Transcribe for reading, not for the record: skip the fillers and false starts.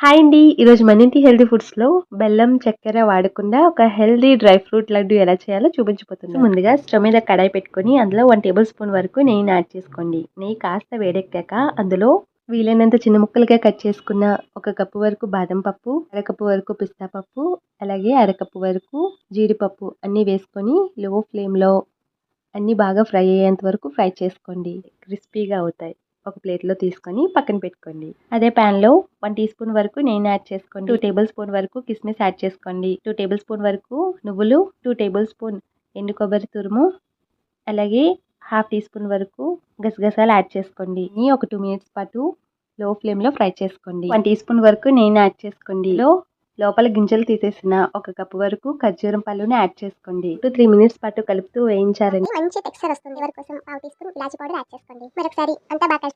Hi అండి. ఈరోజు మన ఇంటి హెల్తీ ఫుడ్స్‌లో బెల్లం, చక్కెర వాడకుండా ఒక హెల్తీ డ్రై ఫ్రూట్ లడ్డు ఎలా చేయాలో చూపించబోతున్నాను. ముందుగా స్టవ్ మీద కడాయి పెట్టుకొని అందులో 1 టేబుల్ స్పూన్ వరకు నెయ్యిని యాడ్ చేసుకోండి. నెయ్యి కాస్త వేడెక్కాక అందులో వీలైనంత చిన్న ముక్కలుగా కట్ చేసుకున్న 1 కప్పు వరకు బాదం పప్పు, అరకప్పు వరకు పిస్తా పప్పు, అలాగే అరకప్పు వరకు జీడిపప్పు అన్నీ వేసుకొని లో ఫ్లేమ్‌లో అన్నీ బాగా ఫ్రై అయ్యేంత వరకు ఫ్రై చేసుకోండి. క్రిస్పీగా అవుతాయి. ఒక ప్లేట్‌లో తీసుకొని పక్కన పెట్టుకోండి. అదే ప్యాన్‌లో 1 టీ స్పూన్ వరకు నెయ్యిని యాడ్ చేసుకోండి. 2 టేబుల్ స్పూన్ వరకు కిస్మిస్ యాడ్ చేసుకోండి. 2 టేబుల్ స్పూన్ వరకు నువ్వులు, 2 టేబుల్ స్పూన్ ఎండు కొబ్బరి తురుము, అలాగే హాఫ్ టీ స్పూన్ వరకు గసగసాలు యాడ్ చేసుకోండి. ఇవి ఒక 2 మినిట్స్ పాటు లో ఫ్లేమ్‌లో ఫ్రై చేసుకోండి. 1 టీ స్పూన్ వరకు నెయ్యిని యాడ్ చేసుకోండి. లోపల గింజలు తీసేసిన 1 కప్పు వరకు ఖర్జూరం పళ్ళుని యాడ్ చేసుకోండి. 2-3 మినిట్స్ పాటు కలుపుతూ వేయించారండి. మంచి టెక్స్చర్ వస్తుంది. ఎవరి కోసం పావు టీ స్పూన్ ఇలాచి పౌడర్ యాడ్ చేసుకోండి. మరొకసారి అంతా బాగా